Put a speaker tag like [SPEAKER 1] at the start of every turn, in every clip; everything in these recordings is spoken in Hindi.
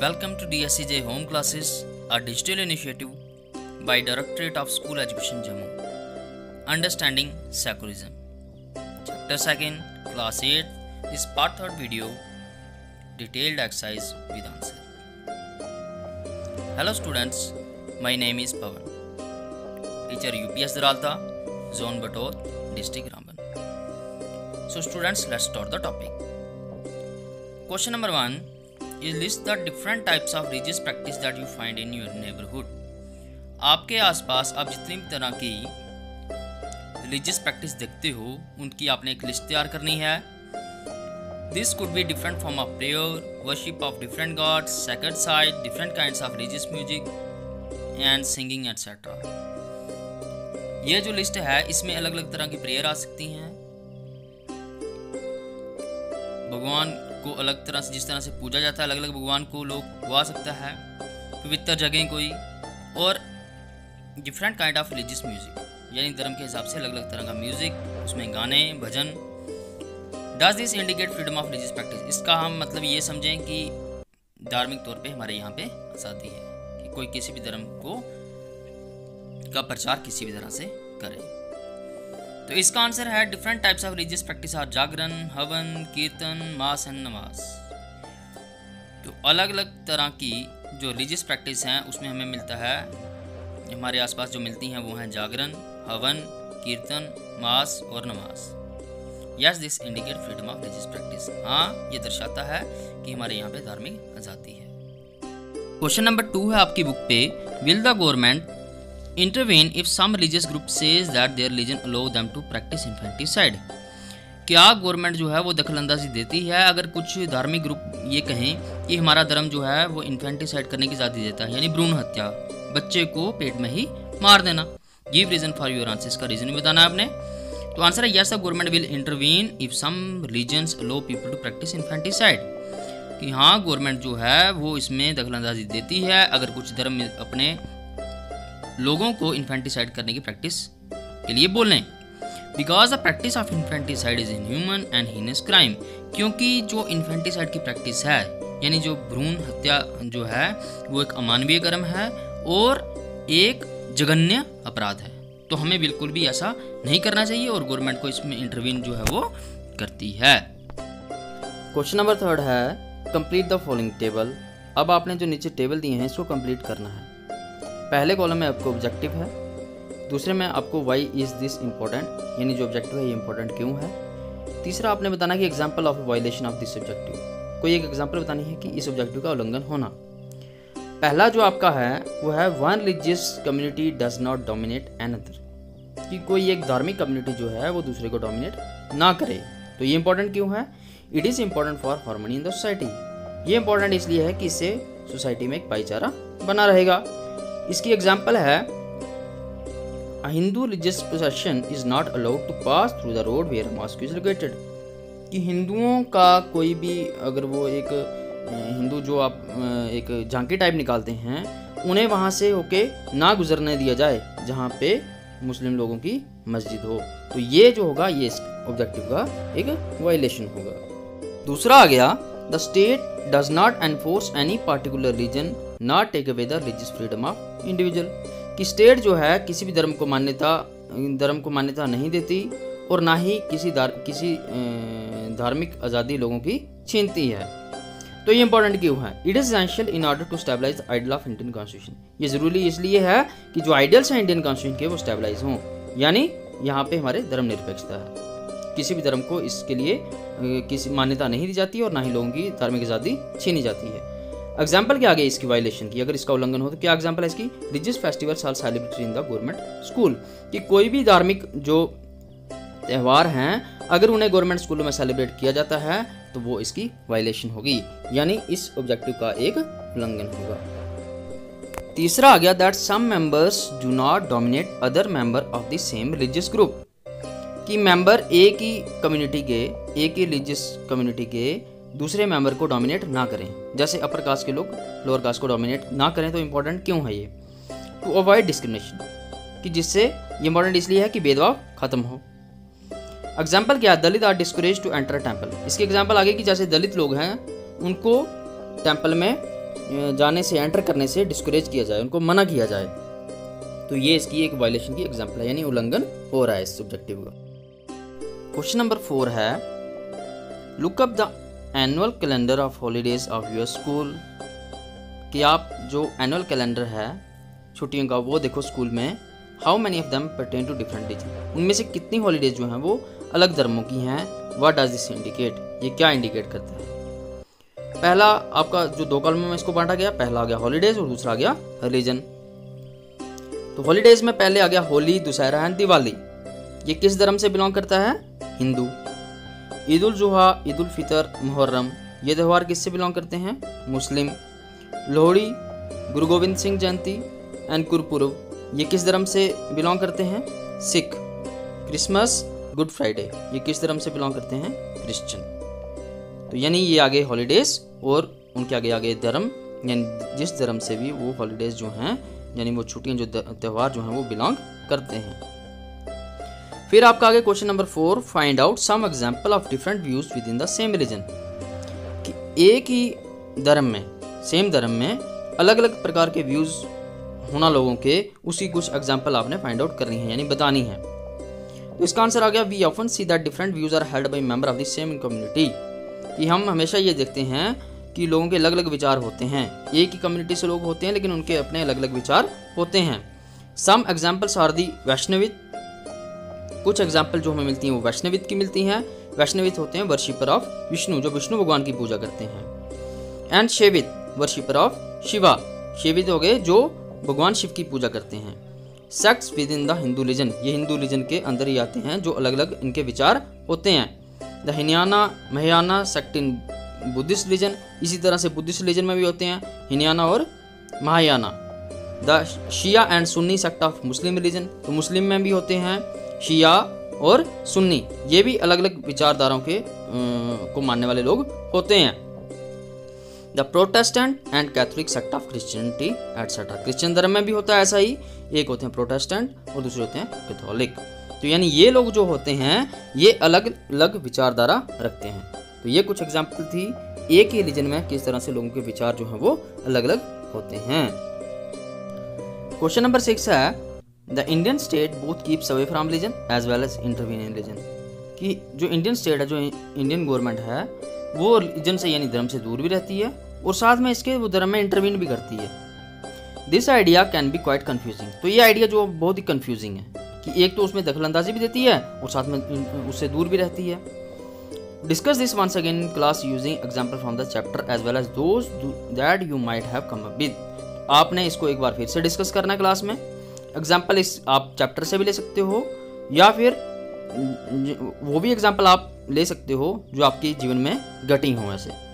[SPEAKER 1] Welcome to DSCJ Home Classes, a digital initiative by Directorate of School Education Jammu. Understanding Secularism. Chapter 2, Class 8. This part 3rd video. Detailed exercise with answer. Hello students, my name is Pawan. Teacher UPS Daralta, Zone Bator, District Ramban. So students, let's start the topic. Question number 1 is list the different types of religious practice that you find in your neighborhood. आपके आसपास आप जितनी भी तरह की religious practice देखते हो उनकी आपने एक लिस्ट तैयार करनी है. This could be different form of prayer, worship of different gods, sacred site, different kinds of religious music and singing etc. ये जो लिस्ट है इसमें अलग अलग तरह की प्रेयर आ सकती हैं. भगवान को अलग तरह से जिस तरह से पूजा जाता है अलग अलग भगवान को लोग वो आ सकता है. पवित्र जगह कोई और different kind of religious music यानी धर्म के हिसाब से अलग अलग तरह का म्यूजिक, उसमें गाने भजन. Does this indicate freedom of religious practice. इसका हम मतलब ये समझें कि धार्मिक तौर पे हमारे यहाँ पे आज़ादी है कि कोई किसी भी धर्म को का प्रचार किसी भी तरह से करे. तो इसका आंसर है different types of religious practice are jagran, havan, kirtan, mass and नमाज. तो अलग अलग तरह की जो रिलीजियस प्रैक्टिस हैं उसमें हमें मिलता है, हमारे आसपास जो मिलती हैं वो हैं जागरण, हवन, कीर्तन, मास और नमाज. Yes this indicate freedom of religious practice. हाँ, ये दर्शाता है कि हमारे यहाँ पे धार्मिक आज़ादी है. क्वेश्चन नंबर 2 है आपकी बुक पे, will the government intervene if some religious group says that their religion allow them to practice infanticide. क्या गवर्नमेंट जो है वो दखलंदाजी देती है अगर कुछ धार्मिक ग्रुप ये कहें कि हमारा धर्म जो है वो इन्फेंटिसाइड करने की आज़ादी देता है यानी भ्रूण हत्या, बच्चे को पेट में ही मार देना. Give reason for your answer. इसका रीजन भी बताना है आपने. तो आंसर है yes the government will intervene if some religions allow people to practise infanticide. कि हाँ, गवर्नमेंट जो है वो इसमें दखलंदाजी देती है अगर कुछ धर्म अपने लोगों को इन्फेंटिसाइड करने की प्रैक्टिस के लिए बोलें. Because the practice of infanticide is inhuman and heinous crime. क्योंकि जो इन्फेंटिसाइड की प्रैक्टिस है यानी जो भ्रूण हत्या जो है वो एक अमानवीय कर्म है और एक जघन्य अपराध है. तो हमें बिल्कुल भी ऐसा नहीं करना चाहिए और गवर्नमेंट को इसमें इंटरवीन जो है वो करती है. क्वेश्चन नंबर 3 है कंप्लीट द फॉलोइंग टेबल. अब आपने जो नीचे टेबल दिए हैं इसको कंप्लीट करना है. पहले कॉलम में आपको ऑब्जेक्टिव है, दूसरे में आपको वाई इज़ दिस इम्पोर्टेंट यानी जो ऑब्जेक्टिव है ये इम्पोर्टेंट क्यों है. तीसरा आपने बताना कि example of violation of this objective. कोई एक एग्जाम्पल बतानी है कि इस ऑब्जेक्टिव का उल्लंघन होना. पहला जो आपका है वो है one religious community does not dominate another. कि कोई एक धार्मिक कम्युनिटी जो है वो दूसरे को डोमिनेट ना करे. तो ये इंपॉर्टेंट क्यों है? It is important for harmony in the society. ये इंपॉर्टेंट इसलिए है कि इससे सोसाइटी में एक भाईचारा बना रहेगा. इसकी एग्जाम्पल है A Hindu religious procession is not allowed to pass through the road where a mosque is located. कि हिंदुओं का कोई भी अगर वो एक हिंदू जो आप एक झांकी टाइप निकालते हैं उन्हें वहाँ से होके ना गुजरने दिया जाए जहाँ पे मुस्लिम लोगों की मस्जिद हो. तो ये जो होगा ये इस ऑब्जेक्टिव का एक वायलेशन होगा. दूसरा आ गया the state does not enforce any particular religion not take away the religious freedom of individual. कि स्टेट जो है किसी भी धर्म को मान्यता नहीं देती और ना ही किसी धार्मिक आज़ादी लोगों की छीनती है. तो ये इंपॉर्टेंट क्यों है? It is essential in order to stabilise the ideal of Indian constitution. ये ज़रूरी इसलिए है कि जो आइडियल्स हैं इंडियन कॉन्स्टिट्यूशन के वो स्टेबलाइज हों. यानी यहाँ पे हमारे धर्मनिरपेक्षता है. किसी भी धर्म को इसके लिए किसी मान्यता नहीं दी जाती और ना ही लोगों की धार्मिक आज़ादी छीनी जाती है. एग्जाम्पल क्या आ गया इसकी वायलेशन की? अगर इसका उल्लंघन हो तो क्या एग्जाम्पल है इसकी? Religious festivals are celebrated in the government school. कि कोई भी धार्मिक जो त्यौहार हैं अगर उन्हें गवर्नमेंट स्कूलों में सेलिब्रेट किया जाता है तो वो इसकी वायलेशन होगी यानी इस ऑब्जेक्टिव का एक उल्लंघन होगा. तीसरा आ गया that some members do not dominate other member of the same religious group. कि मेंबर एक ही कम्युनिटी के एक ही रिलीजियस कम्युनिटी के दूसरे मेंबर को डोमिनेट ना करें. जैसे अपर कास्ट के लोग लोअर कास्ट को डोमिनेट ना करें. तो इंपॉर्टेंट क्यों है ये? To avoid discrimination. कि जिससे ये इंपॉर्टेंट इसलिए है कि भेदभाव खत्म हो. एग्जाम्पल क्या है? Dalit are discourage to enter temple. इसके एग्जाम्पल आगे कि जैसे दलित लोग हैं उनको टेम्पल में जाने से, एंटर करने से डिस्करेज किया जाए, उनको मना किया जाए, तो ये इसकी एक वायलेशन की एग्जाम्पल है, यानी उल्लंघन हो रहा है इस ऑब्जेक्टिव का। क्वेश्चन नंबर 4 है, look up the annual calendar of holidays of your school. कि आप जो एनुअल कैलेंडर है छुट्टियों का वो देखो स्कूल में। How many of them pertain to different region, उनमें से कितनी हॉलीडेज जो हैं वो अलग धर्मों की हैं। व्हाट डज दिस इंडिकेट, ये क्या इंडिकेट करता है। पहला आपका जो 2 कॉलम में इसको बांटा गया, पहला आ गया हॉलीडेज और दूसरा आ गया रिलीजन। तो हॉलीडेज में पहले आ गया होली, दशहरा एंड दिवाली। ये किस धर्म से बिलोंग करता है, हिंदू। ईद उल जुहा, ईद उल फितर, मुहर्रम, ये त्यौहार किससे बिलोंग करते हैं, मुस्लिम। लोहड़ी, गुरु गोविंद सिंह जयंती एंड गुरपुरब, ये किस धर्म से बिलोंग करते हैं, सिख। क्रिसमस, गुड फ्राइडे, ये किस धर्म से बिलोंग करते हैं, क्रिश्चियन। तो यानी ये आगे हॉलीडेज और उनके आगे आगे धर्म, यानी जिस धर्म से भी वो हॉलीडेज जो हैं, यानी वो छुट्टियां, जो त्यौहार जो हैं वो बिलोंग करते हैं। फिर आपका आगे question number 4, find out some example of different views within the same religion. कि एक ही धर्म में, सेम धर्म में अलग अलग प्रकार के व्यूज होना लोगों के, उसकी कुछ एग्जांपल आपने फाइंड आउट करनी है, यानी बतानी है। तो इसका आंसर आ गया, we often see that different views are held by member of the same community. कि हम हमेशा ये देखते हैं कि लोगों के अलग अलग विचार होते हैं, एक ही कम्युनिटी से लोग होते हैं लेकिन उनके अपने अलग अलग विचार होते हैं। सम एग्जाम्पल्स आर दी वैष्णवित, कुछ एग्जाम्पल जो हमें मिलती हैं वो वैष्णवित की मिलती हैं। वैष्णवित होते हैं वर्शिपर ऑफ विष्णु, जो विष्णु भगवान की पूजा करते हैं। एंड शैवित, वर्शिपर ऑफ शिवा, शैवित हो गए जो भगवान शिव की पूजा करते हैं। Sects with in the Hindu religion, ये हिंदू रिलीजन के अंदर ही आते हैं, जो अलग अलग इनके विचार होते हैं। The Hinayana, Mahayana sect in Buddhist religion, इसी तरह से बुद्धिस्ट रिलीजन में भी होते हैं हिनयाना और Mahayana. The Shia and Sunni sect of Muslim religion, तो मुस्लिम में भी होते हैं शिया और सुन्नी, ये भी अलग अलग विचारधाराओं के को मानने वाले लोग होते हैं। The Protestant and Catholic sect of Christianity etcetera, Christian धर्म में भी होता है ऐसा ही, एक होते हैं प्रोटेस्टेंट और दूसरे होते हैं कैथोलिक। तो यानी ये लोग जो होते हैं ये अलग अलग विचारधारा रखते हैं। तो ये कुछ एग्जाम्पल थी एक ही रिलीजन में किस तरह से लोगों के विचार जो हैं वो अलग अलग होते हैं। क्वेश्चन नंबर 6 है, the Indian state both keeps away from religion as well as intervene in religion. कि जो इंडियन स्टेट है, जो इंडियन गवर्नमेंट है, वो रिलीजन से यानी धर्म से दूर भी रहती है और साथ में इसके वो धर्म में इंटरवीन भी करती है। This idea can be quite confusing, तो ये आइडिया जो बहुत ही कन्फ्यूजिंग है कि एक तो उसमें दखलंदाजी भी देती है और साथ में उससे दूर भी रहती है। Discuss this once again in class using example from the chapter as well as those that you might have come up with. आपने इसको एक बार फिर से डिस्कस करना है क्लास में। एग्जांपल इस आप चैप्टर से भी ले सकते हो या फिर वो भी एग्जांपल आप ले सकते हो जो आपके जीवन में घटी हो। ऐसे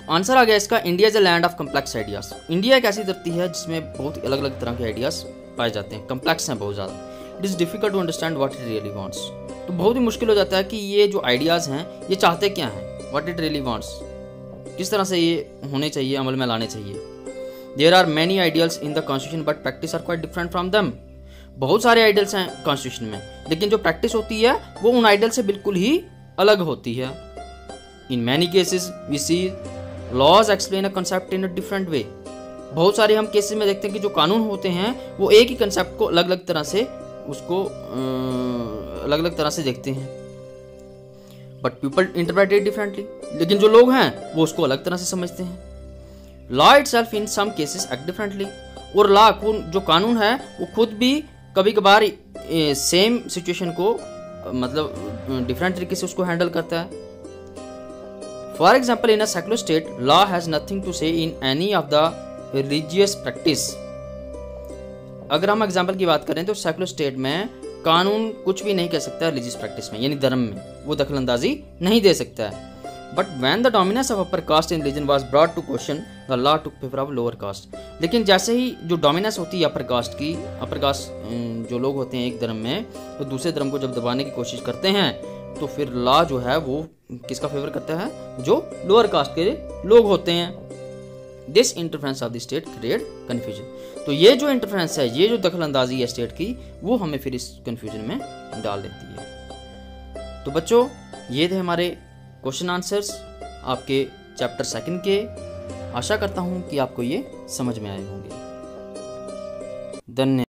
[SPEAKER 1] आंसर आ गया इसका, India is a land of complex ideas. India एक ऐसी धरती है जिसमें बहुत अलग अलग तरह के आइडियाज पाए जाते हैं, कम्प्लेक्स हैं बहुत ज़्यादा। It is difficult to understand what it really wants, तो बहुत ही मुश्किल हो जाता है कि ये जो आइडियाज़ हैं ये चाहते क्या हैं, व्हाट इट रियली वांट्स, किस तरह से ये होने चाहिए, अमल में लाने चाहिए। There are many ideals in the constitution but practice are quite different from them. बहुत सारे आइडियल्स हैं कॉन्स्टिट्यूशन में, लेकिन जो प्रैक्टिस होती है वो उन आइडियल से बिल्कुल ही अलग होती है। In many cases we see laws explain a concept in a different way. बहुत सारे हम केसेस में देखते हैं कि जो कानून होते हैं वो एक ही कंसेप्ट को अलग अलग तरह से उसको अलग अलग तरह से देखते हैं, but people interpret it differently. लेकिन जो लोग हैं वो उसको अलग तरह से समझते हैं। Law itself in some cases act differently, और लॉ जो कानून है वो खुद भी कभी कभार सेम सिचुएशन को मतलब डिफरेंट तरीके से उसको हैंडल करता है। For example in a secular state law has nothing to say in any of the religious practice. अगर हम एग्जाम्पल की बात करें तो सेक्युलर स्टेट में कानून कुछ भी नहीं कह सकता रिलीजियस प्रैक्टिस में, यानी धर्म में वो दखलंदाजी नहीं दे सकता है। But when the dominance of upper caste in religion was brought to question the law took favour of lower caste. लेकिन जैसे ही जो डोमिनेंस होती है अपर कास्ट की, अपर कास्ट जो लोग होते हैं एक धर्म में, तो दूसरे धर्म को जब दबाने की कोशिश करते हैं तो फिर लॉ जो है वो किसका फेवर करता है, जो लोअर कास्ट के लोग होते हैं। This interference of the state create confusion. तो ये जो इंटरफेरेंस है, ये जो दखलंदाजी है स्टेट की, वो हमें फिर इस कन्फ्यूजन में डाल देती है। तो बच्चों ये थे हमारे क्वेश्चन आंसर्स आपके चैप्टर 2 के। आशा करता हूँ कि आपको ये समझ में आए होंगे। धन्यवाद।